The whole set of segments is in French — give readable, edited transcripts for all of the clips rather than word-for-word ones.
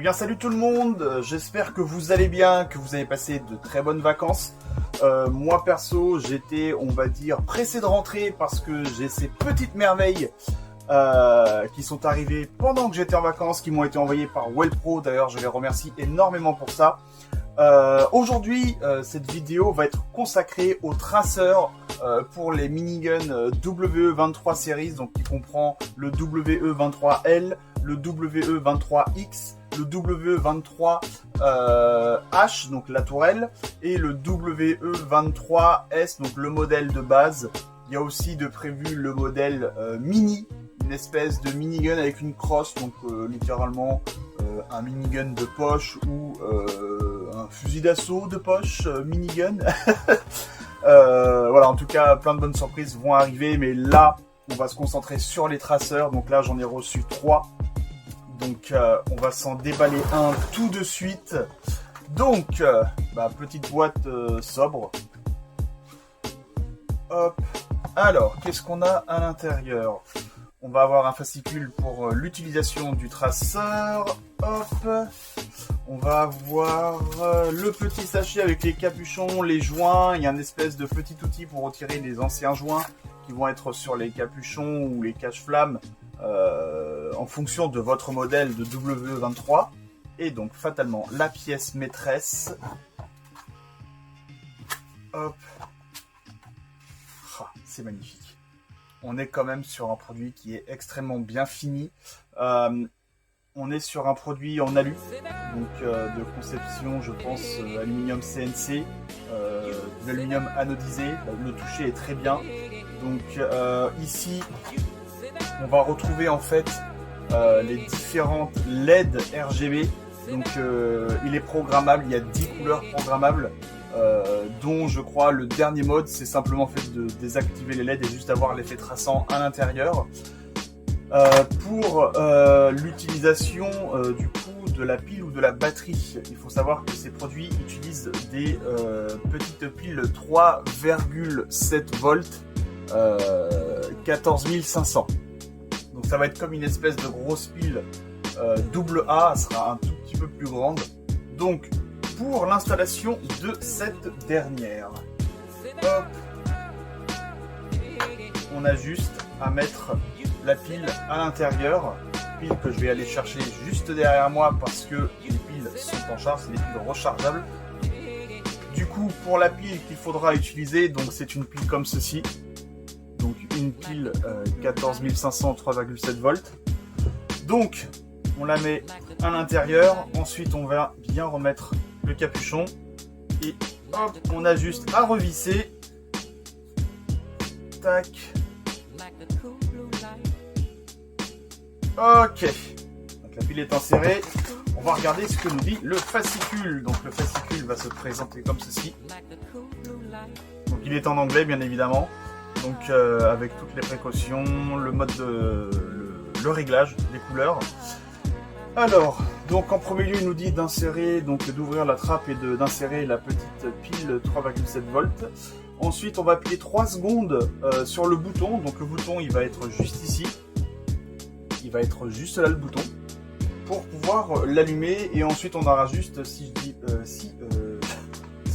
bien salut tout le monde, j'espère que vous allez bien, que vous avez passé de très bonnes vacances. Moi perso j'étais on va dire pressé de rentrer parce que j'ai ces petites merveilles qui sont arrivées pendant que j'étais en vacances, qui m'ont été envoyées par Wellpro, d'ailleurs je les remercie énormément pour ça. Aujourd'hui cette vidéo va être consacrée aux traceurs pour les miniguns WE23 Series, donc qui comprend le WE23L, le WE23X, le WE23H, donc la tourelle, et le WE23S, donc le modèle de base. Il y a aussi de prévu le modèle mini, une espèce de minigun avec une crosse, donc littéralement un minigun de poche ou un fusil d'assaut de poche minigun. Voilà, en tout cas, plein de bonnes surprises vont arriver, mais là, on va se concentrer sur les traceurs. Donc là, j'en ai reçu 3. Donc, on va s'en déballer un tout de suite. Donc, petite boîte sobre. Hop. Alors, qu'est-ce qu'on a à l'intérieur ? On va avoir un fascicule pour l'utilisation du traceur. Hop. On va avoir le petit sachet avec les capuchons, les joints. Il y a une espèce de petit outil pour retirer les anciens joints qui vont être sur les capuchons ou les cache-flammes en fonction de votre modèle de WE23. Et donc fatalement la pièce maîtresse. Hop. Ah, c'est magnifique. On est quand même sur un produit qui est extrêmement bien fini. On est sur un produit en alu, donc de conception, je pense, aluminium CNC, de l'aluminium anodisé. Le toucher est très bien. Donc ici, on va retrouver en fait les différentes LED RGB. Donc il est programmable, il y a 10 couleurs programmables, dont je crois le dernier mode, c'est simplement fait de désactiver les LED et juste avoir l'effet traçant à l'intérieur. Pour l'utilisation du coup de la pile ou de la batterie, il faut savoir que ces produits utilisent des petites piles 3,7 volts 14500. Donc ça va être comme une espèce de grosse pile double A, elle sera un tout petit peu plus grande. Donc pour l'installation de cette dernière, hop, on a juste à mettre la pile à l'intérieur, pile que je vais aller chercher juste derrière moi parce que les piles sont en charge, c'est des piles rechargeables. Du coup, pour la pile qu'il faudra utiliser, donc c'est une pile comme ceci, donc une pile 14500 3,7 volts. Donc on la met à l'intérieur, ensuite on va bien remettre le capuchon et hop, on a juste à revisser. Tac. Ok, donc la pile est insérée, on va regarder ce que nous dit le fascicule. Donc le fascicule va se présenter comme ceci. Donc il est en anglais bien évidemment, donc avec toutes les précautions, le mode de le réglage des couleurs. Alors, donc en premier lieu il nous dit d'insérer, donc d'ouvrir la trappe et d'insérer la petite pile 3,7 volts. Ensuite on va appuyer 3 secondes sur le bouton, donc le bouton il va être juste ici. Il va être juste là le bouton pour pouvoir l'allumer, et ensuite on aura juste, si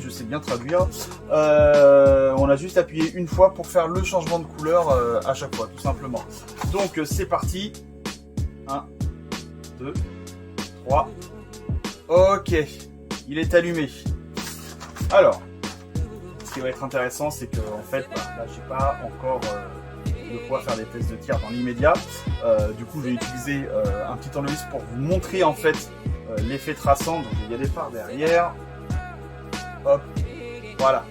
je sais bien traduire, on a juste appuyé une fois pour faire le changement de couleur à chaque fois, tout simplement. Donc c'est parti. 1, 2, 3. Ok, il est allumé. Alors, ce qui va être intéressant, c'est que en fait, là, j'ai pas encore de quoi faire des tests de tir dans l'immédiat. Du coup, j'ai utilisé un petit tournevis pour vous montrer en fait l'effet traçant. Donc, il y a des phares derrière. Hop, voilà.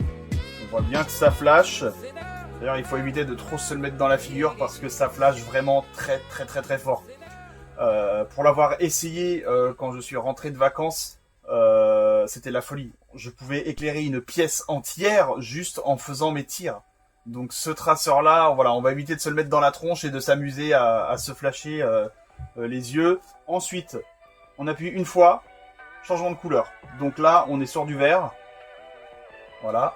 On voit bien que ça flash. D'ailleurs, il faut éviter de trop se le mettre dans la figure parce que ça flash vraiment très fort. Pour l'avoir essayé quand je suis rentré de vacances, c'était la folie. Je pouvais éclairer une pièce entière juste en faisant mes tirs. Donc ce traceur là, voilà, on va éviter de se le mettre dans la tronche et de s'amuser à se flasher les yeux. Ensuite, on appuie une fois, changement de couleur. Donc là, on est sur du vert. Voilà.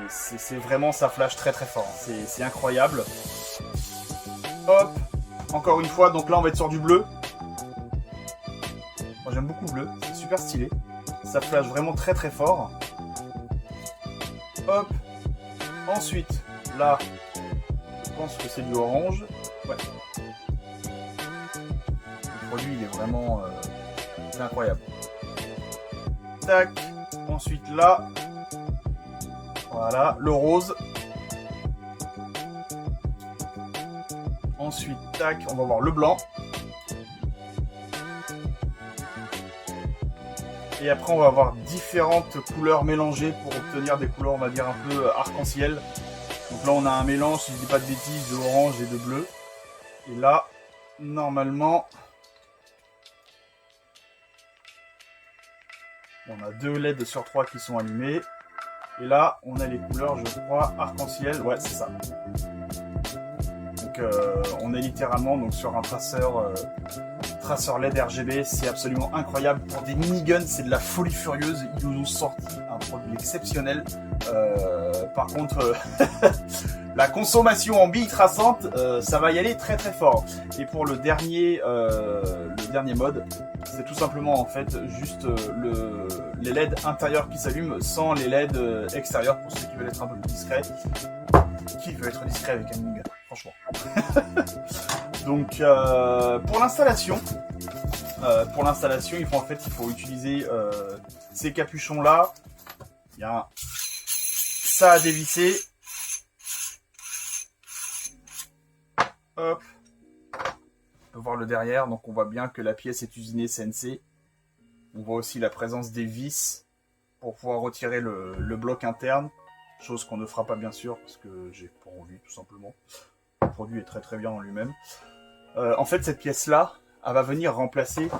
C'est vraiment, ça flash très fort. C'est incroyable. Hop, encore une fois, donc là on va être sur du bleu. Moi j'aime beaucoup le bleu, c'est super stylé. Ça flash vraiment très très fort. Hop. Ensuite, là, je pense que c'est du orange. Ouais. Le produit il est vraiment c'est incroyable. Tac. Ensuite là, voilà, le rose. Ensuite, tac, on va voir le blanc. Et après, on va avoir différentes couleurs mélangées pour obtenir des couleurs, on va dire, un peu arc-en-ciel. Donc là, on a un mélange, si je dis pas de bêtises, de orange et de bleu. Et là, normalement, on a 2 LED sur 3 qui sont allumés. Et là, on a les couleurs, je crois, arc-en-ciel. Ouais, c'est ça. Donc, on est littéralement donc, sur un traceur LED RGB. C'est absolument incroyable. Pour des miniguns, c'est de la folie furieuse. Ils nous ont sorti un produit exceptionnel. Par contre, la consommation en billes traçantes, ça va y aller très très fort. Et pour le dernier mode, c'est tout simplement en fait juste les LED intérieurs qui s'allument sans les LED extérieurs pour ceux qui veulent être un peu plus discrets. Qui veut être discret avec un minigun, franchement. Donc pour l'installation, il faut utiliser ces capuchons là. Il y a ça à dévisser. Hop. On peut voir le derrière, donc on voit bien que la pièce est usinée CNC. On voit aussi la présence des vis pour pouvoir retirer le bloc interne. Chose qu'on ne fera pas bien sûr, parce que j'ai pas envie tout simplement. Le produit est très très bien en lui-même. En fait, cette pièce-là, elle va venir remplacer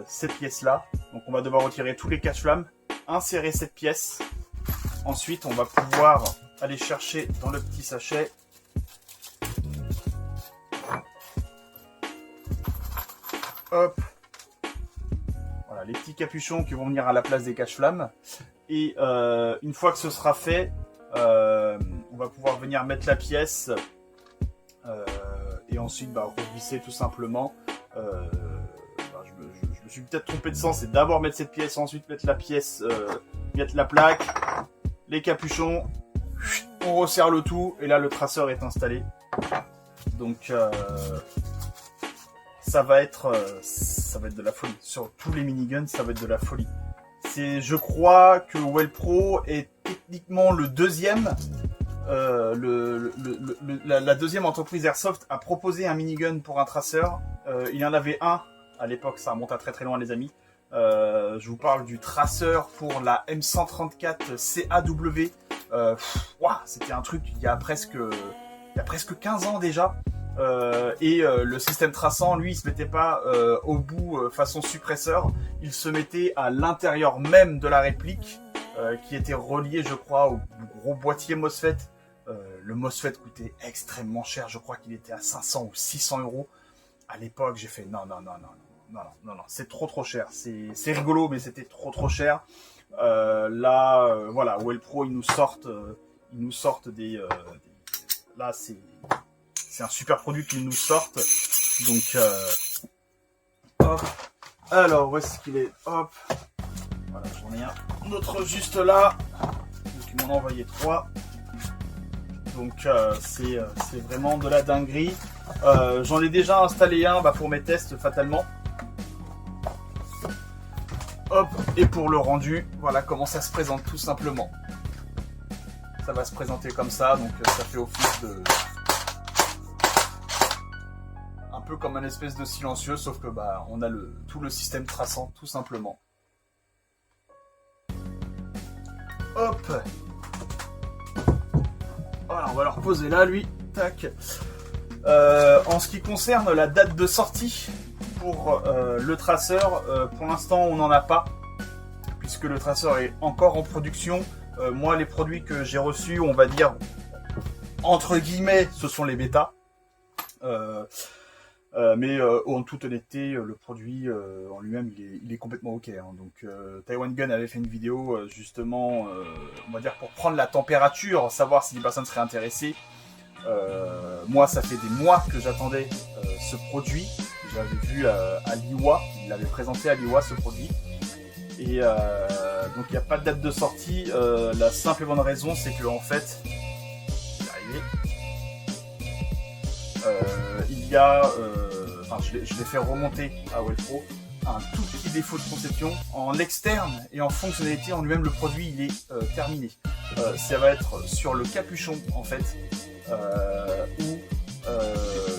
cette pièce-là. Donc on va devoir retirer tous les cache-flammes, insérer cette pièce. Ensuite, on va pouvoir aller chercher dans le petit sachet hop, voilà, les petits capuchons qui vont venir à la place des cache-flammes. Et une fois que ce sera fait, on va pouvoir venir mettre la pièce et ensuite revisser tout simplement. Je me suis peut-être trompé de sens, c'est d'abord mettre cette pièce, ensuite mettre la pièce, mettre la plaque, les capuchons, on resserre le tout et là le traceur est installé. Donc ça va être de la folie. Sur tous les miniguns, ça va être de la folie. Je crois que Wellpro est techniquement le deuxième, la deuxième entreprise Airsoft à proposer un minigun pour un traceur. Il y en avait un à l'époque, ça remonte à très très loin les amis. Je vous parle du traceur pour la M134 CAW. C'était un truc il y a presque 15 ans déjà. Le système traçant, lui, il se mettait pas au bout façon suppresseur, il se mettait à l'intérieur même de la réplique qui était relié, je crois, au gros boîtier MOSFET. Le MOSFET coûtait extrêmement cher, je crois qu'il était à 500 ou 600 euros. À l'époque, j'ai fait non, c'est trop cher. C'est rigolo, mais c'était trop cher. Voilà, Wellpro, ils nous sortent des là, c'est un super produit qu'ils nous sortent. Donc, hop. Alors, où est-ce qu'il est? Hop. Voilà, j'en ai un autre juste là. Donc, ils m'en ont envoyé 3. Donc, c'est vraiment de la dinguerie. J'en ai déjà installé un pour mes tests, fatalement. Hop. Et pour le rendu, voilà comment ça se présente, tout simplement. Ça va se présenter comme ça. Donc, ça fait office de... un peu comme un espèce de silencieux, sauf que on a tout le système traçant, tout simplement. Hop. Voilà, on va le reposer là, lui. Tac. En ce qui concerne la date de sortie pour le traceur, pour l'instant, on n'en a pas, puisque le traceur est encore en production. Moi, les produits que j'ai reçus, on va dire, entre guillemets, ce sont les bêtas. Mais en toute honnêteté, le produit en lui-même, il est complètement ok. Hein. Donc, Taiwan Gun avait fait une vidéo justement, on va dire pour prendre la température, savoir si les personnes seraient intéressées. Moi, ça fait des mois que j'attendais ce produit. j'avais vu à l'IWA, il l'avait présenté à l'IWA ce produit. Et donc il n'y a pas de date de sortie, la simple et bonne raison c'est que en fait, il y a, je l'ai fait remonter à Wellpro, un tout petit défaut de conception. En externe et en fonctionnalité en lui-même, le produit il est terminé. Ça va être sur le capuchon en fait, ou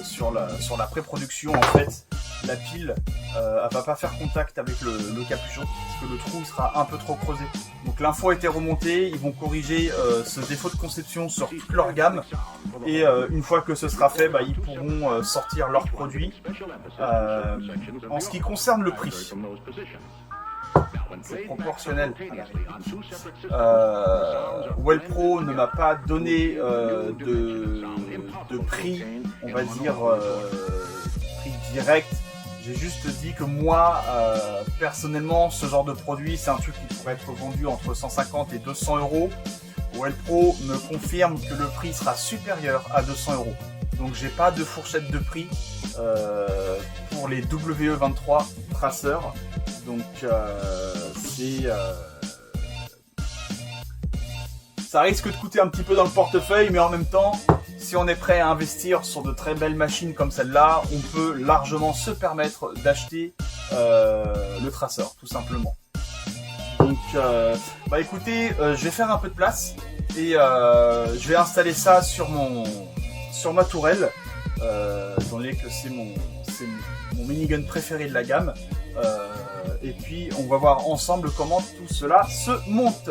sur la pré-production en fait, la pile elle va pas faire contact avec le capuchon parce que le trou sera un peu trop creusé. Donc l'info a été remontée, ils vont corriger ce défaut de conception sur toute leur gamme et une fois que ce sera fait, ils pourront sortir leurs produits. En ce qui concerne le prix, c'est proportionnel à la Wellpro ne m'a pas donné de prix, on va dire prix direct. J'ai juste dit que moi, personnellement, ce genre de produit, c'est un truc qui pourrait être vendu entre 150 et 200 euros. Wellpro me confirme que le prix sera supérieur à 200 euros. Donc j'ai pas de fourchette de prix pour les WE23 traceurs. Donc ça risque de coûter un petit peu dans le portefeuille, mais en même temps, si on est prêt à investir sur de très belles machines comme celle-là, on peut largement se permettre d'acheter le traceur, tout simplement. Donc, écoutez, je vais faire un peu de place et je vais installer ça sur ma tourelle, étant donné que c'est mon minigun préféré de la gamme. Et puis, on va voir ensemble comment tout cela se monte.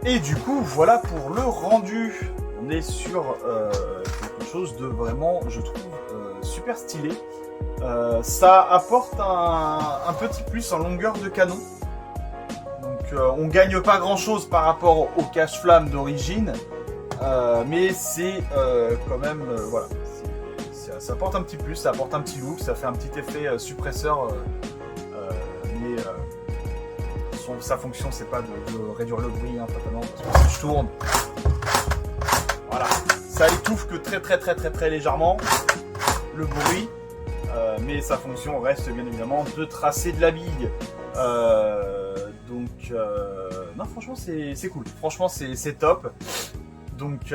Et du coup, voilà pour le rendu. On est sur quelque chose de vraiment, je trouve, super stylé. Ça apporte un petit plus en longueur de canon. Donc on gagne pas grand chose par rapport au cache-flamme d'origine. Mais c'est quand même, voilà. Ça apporte un petit plus, ça apporte un petit look, ça fait un petit effet suppresseur. Sa fonction c'est pas de réduire le bruit totalement, parce que si je tourne, voilà, ça étouffe que très légèrement le bruit, mais sa fonction reste bien évidemment de tracer de la bille. Non, franchement c'est cool, franchement c'est top. Donc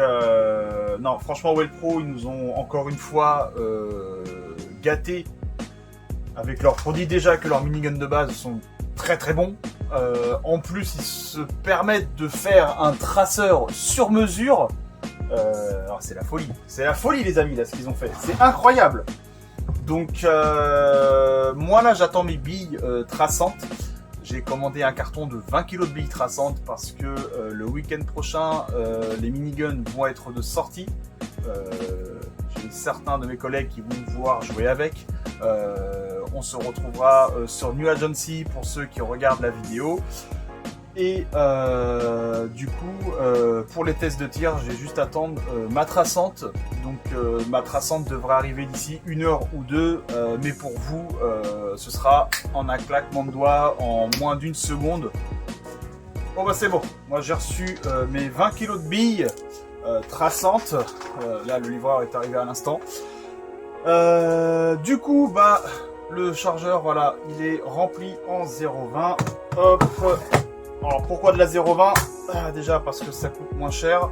non, franchement Wellpro, ils nous ont encore une fois gâtés avec leurs produits, déjà que leurs miniguns de base sont très bons. En plus, ils se permettent de faire un traceur sur mesure. Alors c'est la folie. C'est la folie, les amis, là, ce qu'ils ont fait. C'est incroyable. Donc, moi, là, j'attends mes billes traçantes. J'ai commandé un carton de 20 kg de billes traçantes parce que le week-end prochain, les miniguns vont être de sortie. J'ai certains de mes collègues qui vont me voir jouer avec. On se retrouvera sur New Agency pour ceux qui regardent la vidéo. Et du coup, pour les tests de tir, j'ai juste à attendre ma traçante. Donc ma traçante devrait arriver d'ici 1 heure ou 2. Mais pour vous, ce sera en un claquement de doigts, en moins d'1 seconde. Bon bah c'est bon. Moi j'ai reçu mes 20 kg de billes traçantes. Là le livreur est arrivé à l'instant. Du coup, bah le chargeur, voilà, il est rempli en 0,20. Hop. Alors pourquoi de la 0,20 ? Déjà parce que ça coûte moins cher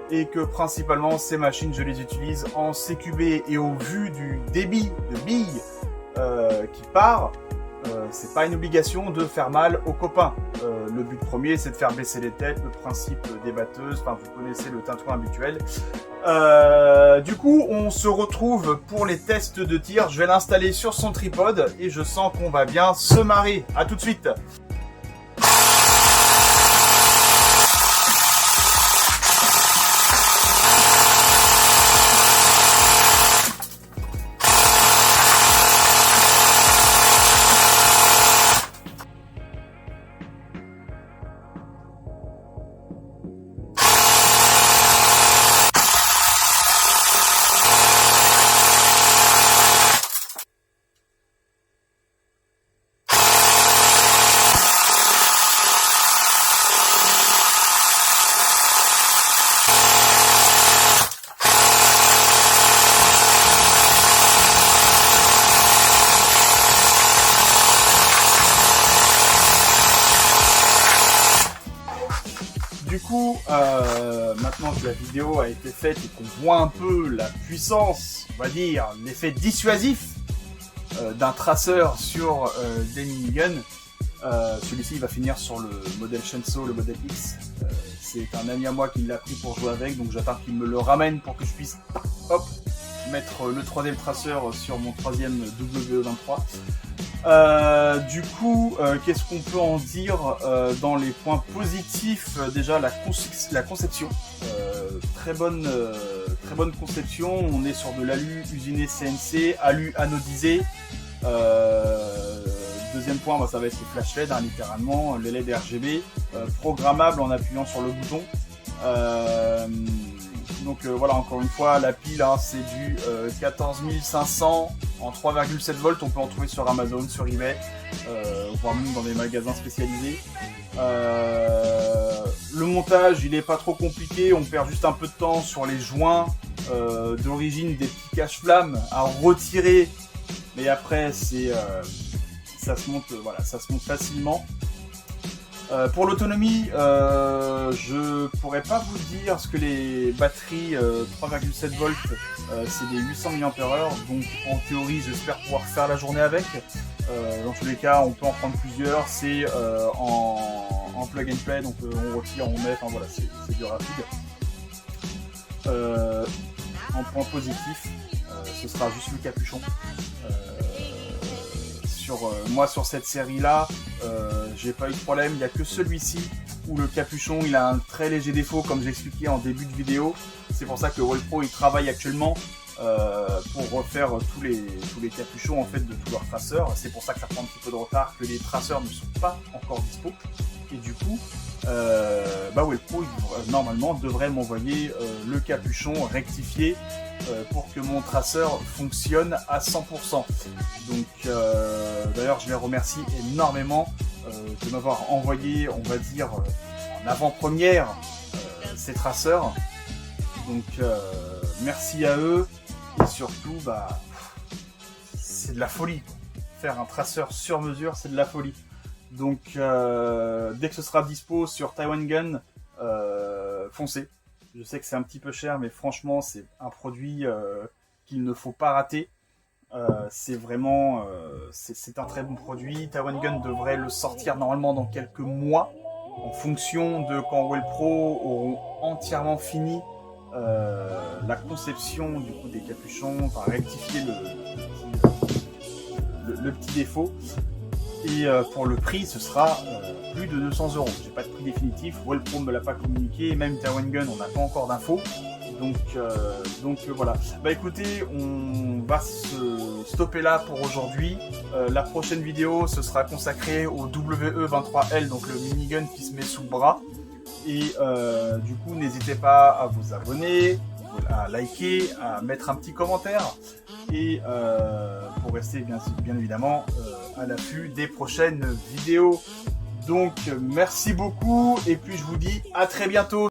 et que principalement ces machines je les utilise en CQB et au vu du débit de billes qui part, c'est pas une obligation de faire mal aux copains. Le but premier c'est de faire baisser les têtes, le principe des batteuses, enfin vous connaissez le tintouin habituel. Du coup on se retrouve pour les tests de tir, je vais l'installer sur son tripode et je sens qu'on va bien se marrer. A tout de suite. Du coup, maintenant que la vidéo a été faite et qu'on voit un peu la puissance, on va dire, l'effet dissuasif d'un traceur sur des miniguns, celui-ci va finir sur le modèle Shenso, le modèle X. C'est un ami à moi qui l'a pris pour jouer avec, donc j'attends qu'il me le ramène pour que je puisse, hop, mettre le 3D traceur sur mon 3e WE23. Du coup, qu'est-ce qu'on peut en dire dans les points positifs? Déjà la conception, très bonne conception. On est sur de l'alu usiné CNC, alu anodisé. Deuxième point, bah, ça va être les flash LED, hein, littéralement, les LED RGB, programmable en appuyant sur le bouton. Donc voilà, encore une fois, la pile, hein, c'est du 14 500 en 3,7 volts. On peut en trouver sur Amazon, sur eBay, voire même dans des magasins spécialisés. Le montage, il n'est pas trop compliqué. On perd juste un peu de temps sur les joints d'origine des petits cache-flammes à retirer. Mais après, ça se monte, voilà, ça se monte facilement. Pour l'autonomie, je pourrais pas vous dire ce que les batteries 3,7 volts, c'est des 800 mAh, donc en théorie j'espère pouvoir faire la journée avec. Dans tous les cas, on peut en prendre plusieurs, c'est en plug and play, donc on retire, on met, enfin voilà, c'est du rapide. En point positif, ce sera juste le capuchon. Moi sur cette série là, j'ai pas eu de problème, il n'y a que celui-ci où le capuchon il a un très léger défaut comme j'expliquais en début de vidéo. C'est pour ça que Wellpro il travaille actuellement pour refaire tous les capuchons en fait de tous leurs traceurs. C'est pour ça que ça prend un petit peu de retard, que les traceurs ne sont pas encore dispo. Et du coup, Wellpro normalement devrait m'envoyer le capuchon rectifié pour que mon traceur fonctionne à 100%. Donc d'ailleurs je les remercie énormément de m'avoir envoyé, on va dire, en avant-première ces traceurs. Donc merci à eux et surtout c'est de la folie. Faire un traceur sur mesure, c'est de la folie. Donc dès que ce sera dispo sur Taiwan Gun, foncez. Je sais que c'est un petit peu cher, mais franchement c'est un produit qu'il ne faut pas rater. C'est vraiment, c'est un très bon produit. Tawen Gun devrait le sortir normalement dans quelques mois, en fonction de quand Well Pro auront entièrement fini la conception du coup des capuchons, enfin rectifier le petit défaut. Et pour le prix, ce sera plus de 200 €. J'ai pas de prix définitif. Well Pro ne me l'a pas communiqué, même Tawen Gun, on n'a pas encore d'infos. Donc voilà. Bah écoutez, on va se stopper là pour aujourd'hui. La prochaine vidéo, ce sera consacré au WE23L, donc le minigun qui se met sous le bras. Et du coup, n'hésitez pas à vous abonner, à liker, à mettre un petit commentaire. Et pour rester bien évidemment à l'affût des prochaines vidéos. Donc merci beaucoup et puis je vous dis à très bientôt.